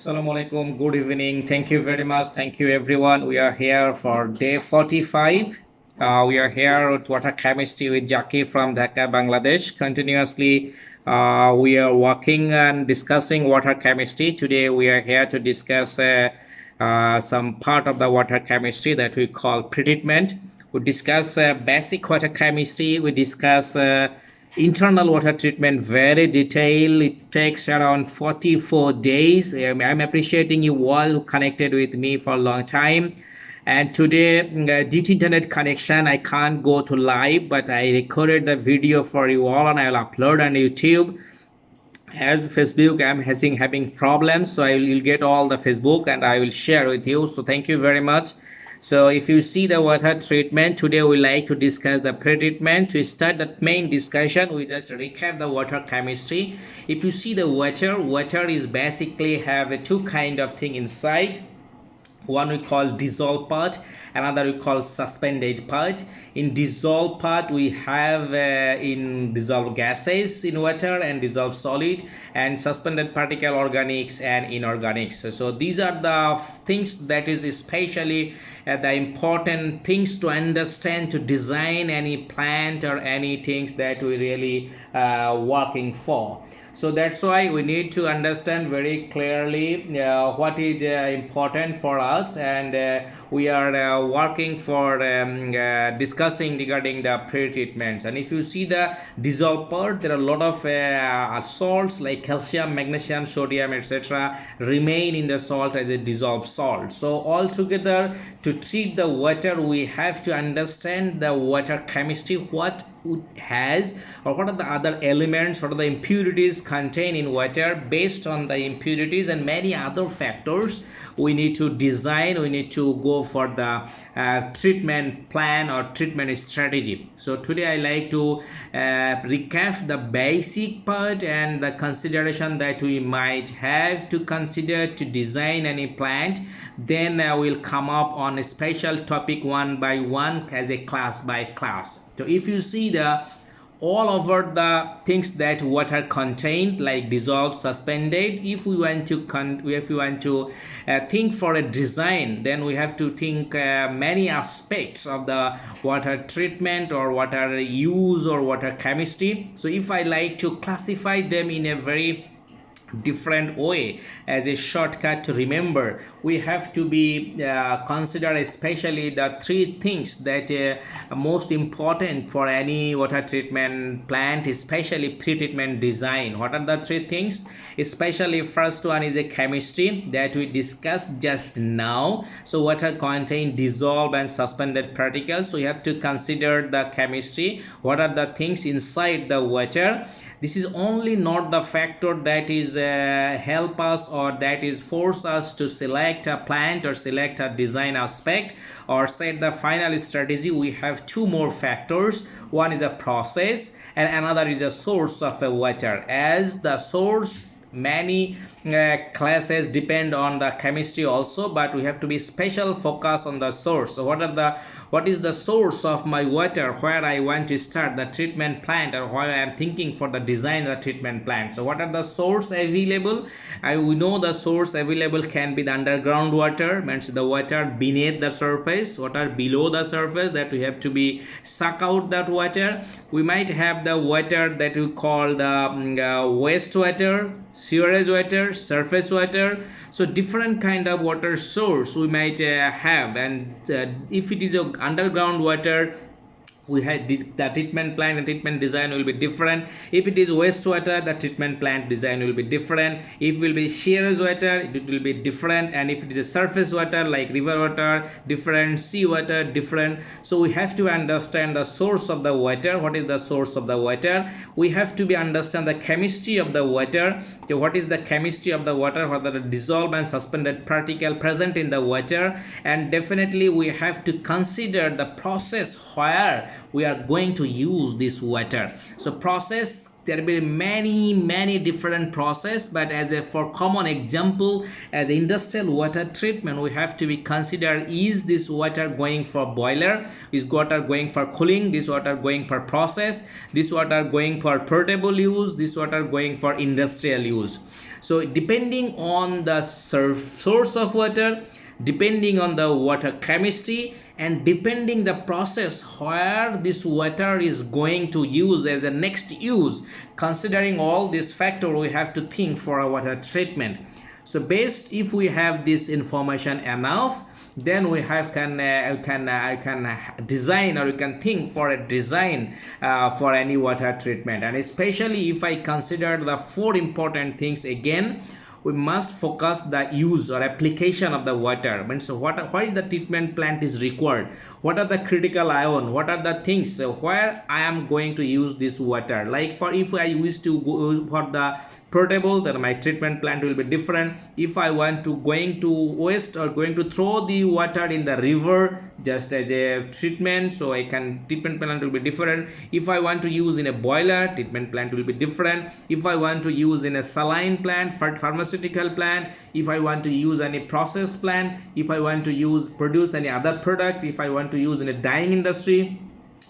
Assalamu alaikum. Good evening. Thank you very much. Thank you, everyone. We are here for day 45. We are here with water chemistry with Jakir from Dhaka, Bangladesh. Continuously, we are working and discussing water chemistry. Today, we are here to discuss some part of the water chemistry that we call pretreatment. We discuss basic water chemistry. We discuss internal water treatment very detailed. It takes around 44 days. I'm appreciating you all who connected with me for a long time. And today, due to internet connection, I can't go to live, but I recorded the video for you all and I'll upload on YouTube. As Facebook, I'm having problems, so I will get all the Facebook and I will share with you. So thank you very much. So if you see the water treatment, today we like to discuss the pre-treatment. To start the main discussion, we just recap the water chemistry. If you see the water is basically have a two kind of thing inside. One we call dissolved part, another we call suspended part. In dissolved part we have in dissolved gases in water and dissolved solid, and suspended particle organics and inorganics. So these are the things that is especially the important things to understand to design any plant or any things that we really working for. So that's why we need to understand very clearly what is important for us, and we are working for discussing regarding the pre-treatments. And if you see the dissolved part, there are a lot of salts like calcium, magnesium, sodium, etc. remain in the salt as a dissolved salt. So altogether, to treat the water, we have to understand the water chemistry, what it has, or what are the other elements, what are the impurities contained in water. Based on the impurities and many other factors, we need to design, we need to go for the treatment plan or treatment strategy. So today I like to recap the basic part and the consideration that we might have to consider to design any plant. Then we'll come up on a special topic one by one as a class by class. So if you see the all over the things that water contained, like dissolved, suspended, if we want to think for a design, then we have to think many aspects of the water treatment or water use or water chemistry. So if I like to classify them in a very different way as a shortcut to remember, we have to be consider especially the three things that are most important for any water treatment plant, especially pre-treatment design. What are the three things? Especially first one is a chemistry that we discussed just now. So water contain dissolved and suspended particles, so you have to consider the chemistry. What are the things inside the water? This is only not the factor that is help us or that is force us to select a plant or select a design aspect or set the final strategy. We have two more factors. One is a process and another is a source of a water. As the source, many classes depend on the chemistry also, but we have to be special focus on the source. So what is the source of my water where I want to start the treatment plant, or where I am thinking for the design of the treatment plant? So what are the source available? We know the source available can be the underground water, means the water beneath the surface, water below the surface that we have to be suck out that water. We might have the water that we call the wastewater, sewerage water, surface water. So different kind of water source we might have, and if it is a underground water, we had the treatment plant and treatment design will be different. If it is wastewater, the treatment plant design will be different. If it will be sewage water, it will be different. And if it is a surface water like river water, different, sea water, different. So we have to understand the source of the water. What is the source of the water? We have to understand the chemistry of the water. Okay, what is the chemistry of the water? What are the dissolved and suspended particle present in the water? And definitely we have to consider the process where we are going to use this water. So process there will be many different process, but as a for common example, as industrial water treatment, we have to be consider, is this water going for boiler, is water going for cooling, this water going for process, this water going for portable use, this water going for industrial use. So depending on the source of water, depending on the water chemistry, and depending the process where this water is going to use as a next use, considering all these factors, we have to think for a water treatment. So based, if we have this information enough, then we have can design, or you can think for a design for any water treatment. And especially if I consider the four important things again, we must focus the use or application of the water. So why the treatment plant is required, what are the critical ion, what are the things where I am going to use this water. Like for if I wish to go for the portable, then my treatment plant will be different. If I want to going to waste or going to throw the water in the river just as a treatment, so I can treatment plant will be different. If I want to use in a boiler, treatment plant will be different. If I want to use in a saline plant, pharmaceutical plant, if I want to use any process plant, if I want to use produce any other product, if I want to use in a dyeing industry,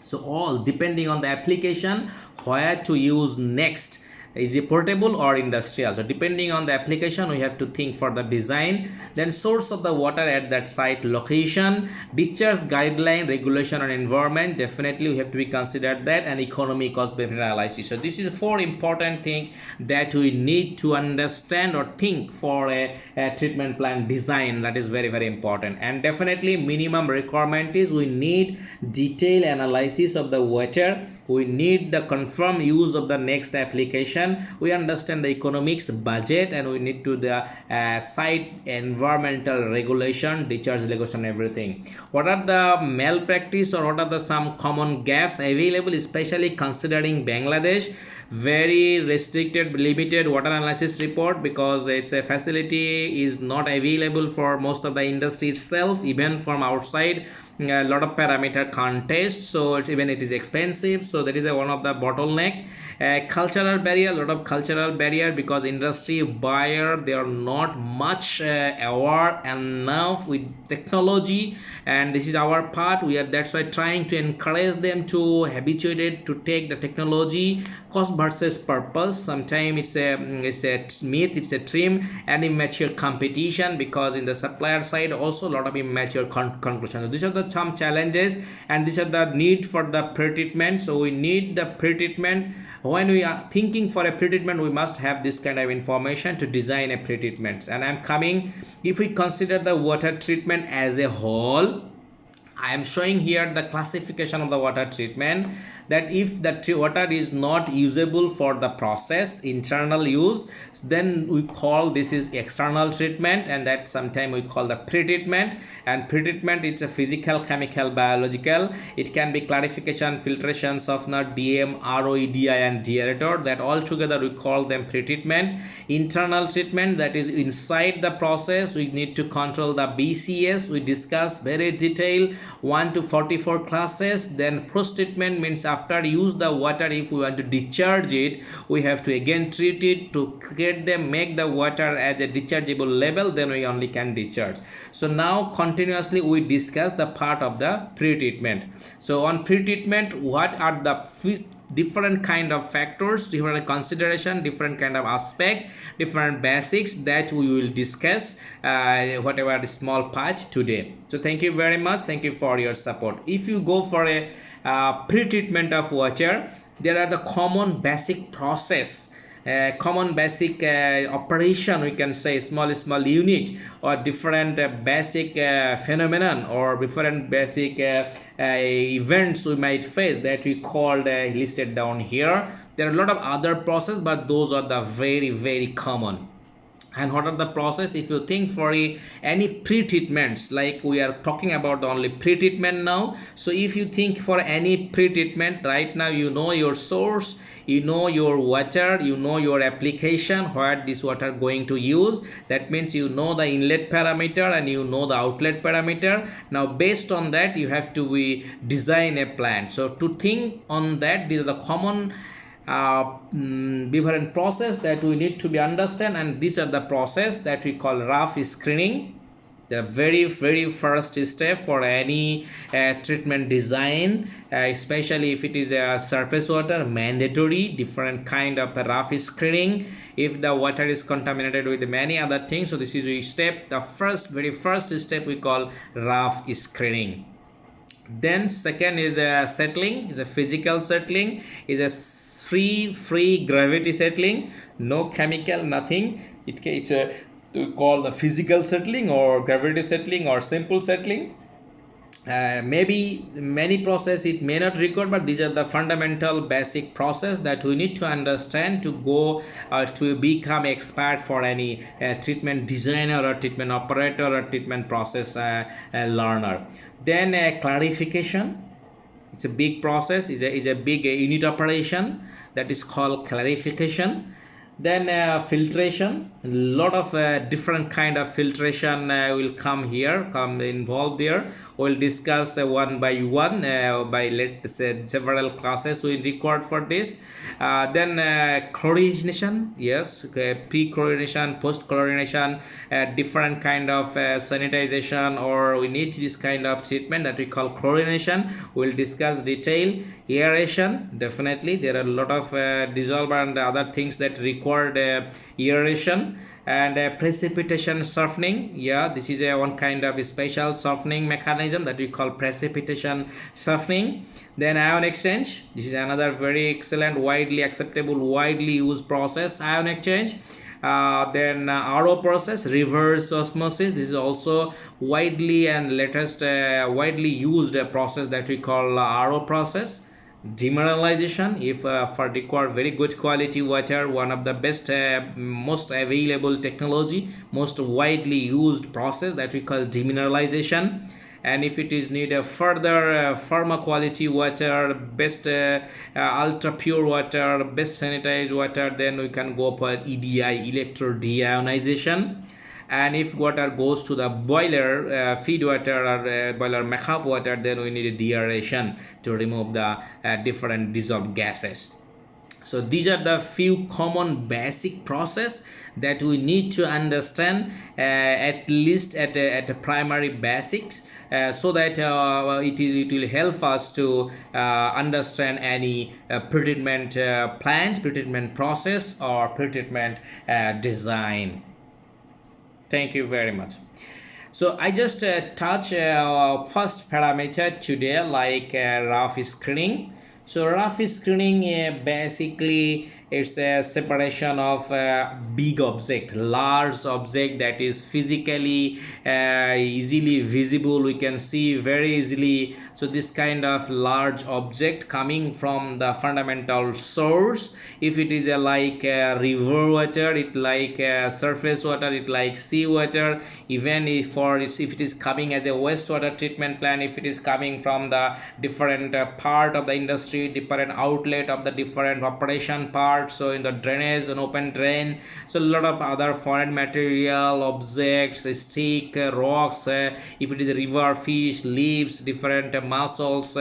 so all depending on the application where to use next, is it portable or industrial. So depending on the application, we have to think for the design. Then source of the water at that site location, discharge guideline, regulation on environment, definitely we have to be considered that, and economy cost benefit analysis. So this is four important things that we need to understand or think for a treatment plant design. That is very important. And definitely minimum requirement is we need detailed analysis of the water, we need the confirmed use of the next application, we understand the economics budget, and we need to the site environmental regulation, discharge regulation, everything. What are the malpractice or what are the some common gaps available, especially considering Bangladesh very restricted limited water analysis report, because its a facility is not available for most of the industry itself, even from outside. A lot of parameter contest, so it's even it is expensive, so that is one of the bottleneck. Cultural barrier, a lot of cultural barrier, because industry buyer, they are not much aware enough with technology, and this is our part. We are, that's why, trying to encourage them to habituated to take the technology. Cost versus purpose, sometimes it's a myth, it's a dream, and immature competition, because in the supplier side also a lot of immature conclusion. So these are the some challenges, and these are the need for the pre-treatment. So we need the pre-treatment. When we are thinking for a pre-treatment, we must have this kind of information to design a pre-treatment. And I'm coming, if we consider the water treatment as a whole, I am showing here the classification of the water treatment, that if the water is not usable for the process internal use, then we call this is external treatment, and that sometimes we call the pre-treatment. And pre-treatment, it's a physical, chemical, biological. It can be clarification, filtration, softener, DM, ROEDI, and deaerator, that all together we call them pre-treatment. Internal treatment, that is inside the process, we need to control the BCS, we discuss very detailed 1 to 44 classes. Then post-treatment means after use the water, if we want to discharge it, we have to again treat it to create them, make the water as a dischargeable level, then we only can discharge. So now continuously we discuss the part of the pre-treatment. So on pre-treatment, what are the different kind of factors, different consideration, different kind of aspect, different basics that we will discuss whatever the small part today. So thank you very much, thank you for your support. If you go for a pre-treatment of water, there are the common basic process, common basic operation, we can say small unit, or different basic phenomenon, or different basic events we might face, that we called listed down here. There are a lot of other process, but those are the very common. And what are the process? If you think for any pre-treatments, like we are talking about only pre-treatment now. So if you think for any pre-treatment, right now you know your source, you know your water, you know your application, where this water going to use. That means you know the inlet parameter and you know the outlet parameter. Now based on that, you have to design a plant. So to think on that, these are the common different process that we need to be understand, and these are the process that we call rough screening. The very first step for any treatment design, especially if it is a surface water, mandatory different kind of rough screening if the water is contaminated with many other things. So this is a step, the very first step we call rough screening. Then second is a settling, is a physical settling, is a free gravity settling, no chemical, nothing. It's a to call the physical settling or gravity settling or simple settling. Maybe many process it may not record, but these are the fundamental basic process that we need to understand to go to become expert for any treatment designer or treatment operator or treatment process learner. Then clarification, it's a big process, is a big unit operation that is called clarification. Then filtration, a lot of different kind of filtration will come involved there. We'll discuss one by one by let's say several classes we record for this. Then chlorination, yes, pre-chlorination, post-chlorination, different kind of sanitization, or we need this kind of treatment that we call chlorination. We'll discuss detail. Aeration, definitely there are a lot of dissolver and other things that require aeration. And precipitation softening, yeah, this is one kind of special softening mechanism that we call precipitation softening. Then ion exchange, this is another very excellent, widely acceptable, widely used process, ion exchange. Then RO process, reverse osmosis, this is also widely and latest widely used process that we call RO process. Demineralization, if for require very good quality water, one of the best most available technology, most widely used process that we call demineralization. And if it is need a further pharma quality water, best ultra pure water, best sanitized water, then we can go for EDI, electro deionization. And if water goes to the boiler, feed water or boiler makeup water, then we need a deaeration to remove the different dissolved gases. So these are the few common basic process that we need to understand at least at a primary basics, so that it will help us to understand any pretreatment plant, pretreatment process, or pretreatment design. Thank you very much. So I just touch first parameter today, like rough screening. So rough screening basically it's a separation of big object, large object that is physically easily visible, we can see very easily. So this kind of large object coming from the fundamental source, if it is like river water, it like surface water, it like sea water, even if it is coming as a wastewater treatment plant, if it is coming from the different part of the industry, different outlet of the different operation part. So in the drainage, an open drain, so a lot of other foreign material, objects, stick, rocks, if it is a river, fish, leaves, different mussels,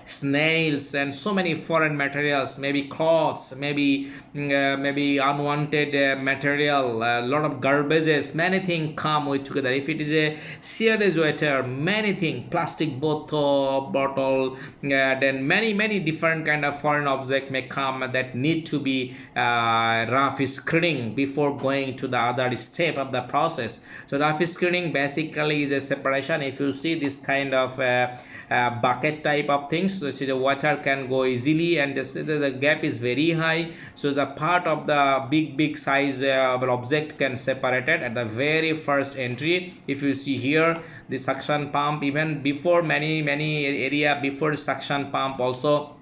snails, and so many foreign materials, maybe cloths, maybe unwanted material, a lot of garbages, many things come with together. If it is a sewage water, many things, plastic bottle, then many different kind of foreign object may come that need to be rough screening before going to the other step of the process. So rough screening basically is a separation. If you see this kind of bucket type of things, which is the water can go easily, and the gap is very high, so the part of the big size object can separate it at the very first entry. If you see here, the suction pump, even before many area before suction pump also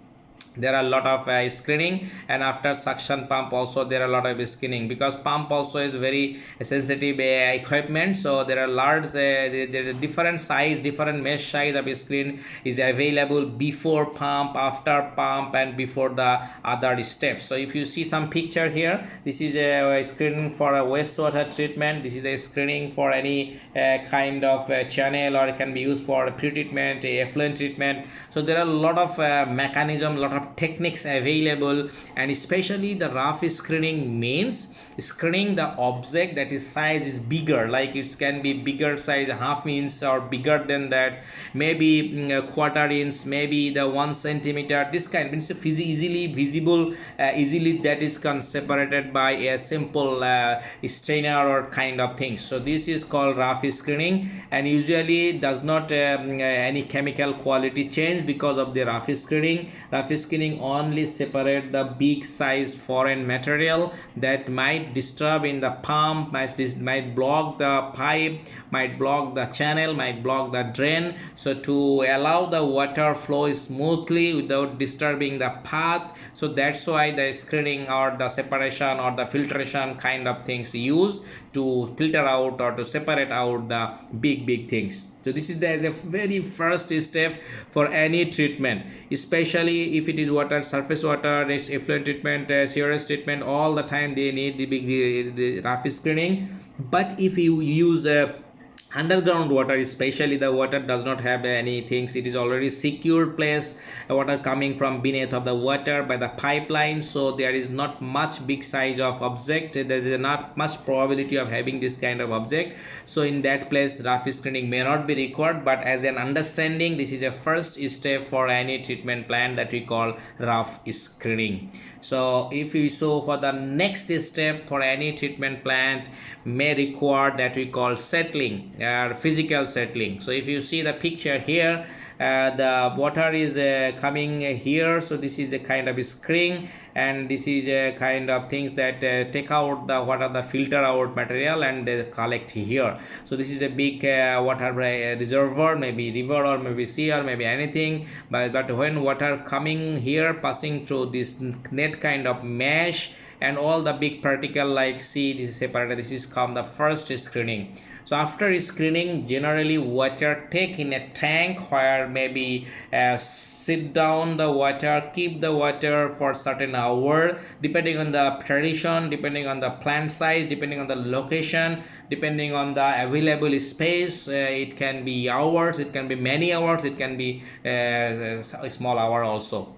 there are a lot of screening, and after suction pump also there are a lot of screening, because pump also is very sensitive equipment. So there are large there are different size, different mesh size of screen is available before pump, after pump, and before the other steps. So if you see some picture here, this is a screening for a wastewater treatment, this is a screening for any kind of channel, or it can be used for pretreatment, effluent treatment. So there are a lot of mechanism, lot of of techniques available, and especially the rough screening means screening the object that is size is bigger, like it can be bigger size, half inch or bigger than that, maybe a quarter inch, maybe the 1 centimeter. This kind means easily visible, easily that is separated by a simple strainer or kind of things. So this is called rough screening, and usually does not any chemical quality change because of the rough screening. Rough screening only separate the big size foreign material that might disturb in the pump, might block the pipe, might block the channel, might block the drain. So to allow the water flow smoothly without disturbing the path, so that's why the screening or the separation or the filtration kind of things used to filter out or to separate out the big things. So this is the very first step for any treatment, especially if it is water, surface water, it's effluent treatment, sewage treatment, all the time they need the rough screening. But if you use underground water, especially the water does not have any things, it is already secure place, water coming from beneath of the water by the pipeline, so there is not much big size of object, there is not much probability of having this kind of object. So in that place rough screening may not be required, but as an understanding, this is a first step for any treatment plan that we call rough screening. So if you so for the next step for any treatment plant may require that we call settling or physical settling. So if you see the picture here, the water is coming here, so this is a kind of screen, and this is a kind of things that take out the what are the filter out material and they collect here. So this is a big water reservoir, maybe river or maybe sea or maybe anything, but when water coming here passing through this net kind of mesh, and all the big particle like see this is separated, this is called the first screening. So after screening, generally water take in a tank where maybe sit down the water, keep the water for certain hour, depending on the tradition, depending on the plant size, depending on the location, depending on the available space. It can be hours, it can be many hours, it can be a small hour also.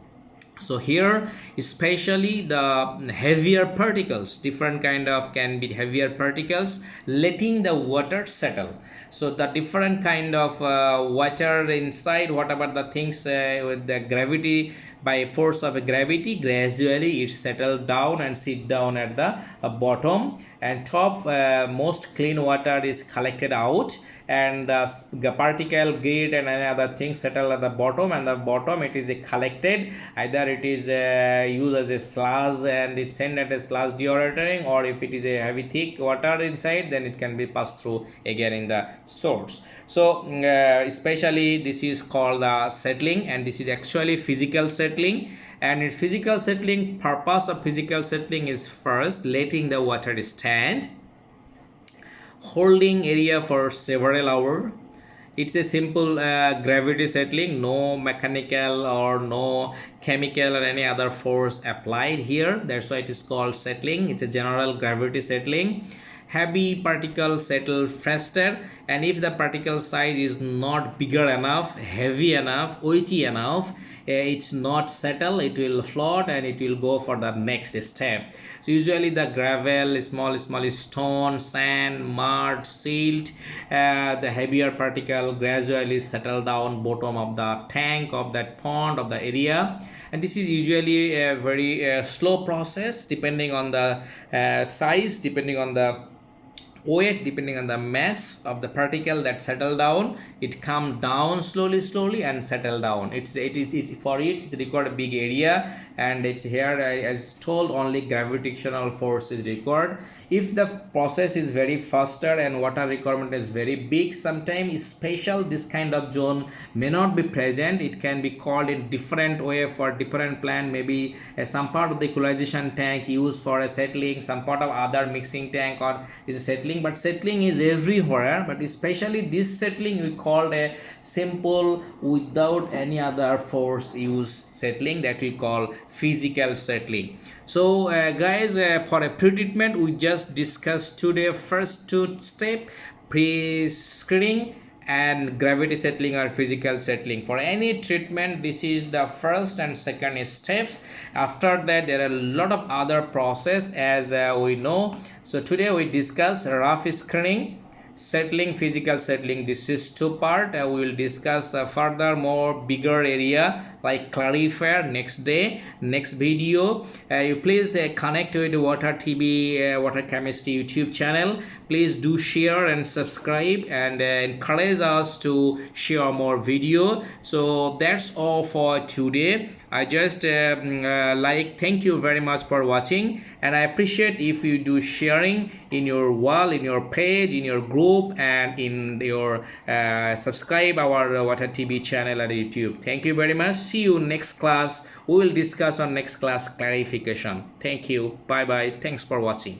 So here especially the heavier particles, different kind of can be heavier particles, letting the water settle. So the different kind of water inside, whatever the things with the gravity, by force of gravity gradually it settle down and sit down at the bottom, and top most clean water is collected out, and the particle grit and any other things settle at the bottom, and the bottom it is collected, either it is used as a sludge and it's sent at a sludge deodorating, or if it is a heavy thick water inside, then it can be passed through again in the source. So especially this is called the settling, and this is actually physical settling. And in physical settling, purpose of physical settling is first letting the water stand, holding area for several hours. It's a simple gravity settling, no mechanical or no chemical or any other force applied here, that's why it is called settling. It's a general gravity settling. Heavy particles settle faster, and if the particle size is not bigger enough, heavy enough, weighty enough, it's not settle, it will float and it will go for the next step. So usually the gravel, small stone, sand, mud, silt, the heavier particle gradually settle down bottom of the tank, of that pond, of the area. And this is usually a very slow process, depending on the size, depending on the weight, depending on the mass of the particle that settle down, it come down slowly and settle down. It's for it required a big area, and it's here as told only gravitational force is required. If the process is very faster and water requirement is very big, sometimes special this kind of zone may not be present. It can be called in different way for different plant, maybe some part of the equalization tank used for a settling, some part of other mixing tank or is a settling, but settling is everywhere. But especially this settling we called a simple without any other force use settling, that we call physical settling. So guys, for a pre-treatment we just discussed today first two step, pre-screening and gravity settling or physical settling. For any treatment, this is the first and second steps. After that, there are a lot of other process, as we know. So today we discuss rough screening, settling, physical settling. This is two part. We will discuss further more bigger area like clarifier next day, next video. You please connect with Water TV, Water Chemistry YouTube channel. Please do share and subscribe, and encourage us to share more video. So that's all for today. I just thank you very much for watching, and I appreciate if you do sharing in your wall, in your page, in your group, and in your subscribe our Water TV channel at YouTube. Thank you very much. See you next class. We will discuss on next class clarification. Thank you. Bye bye. Thanks for watching.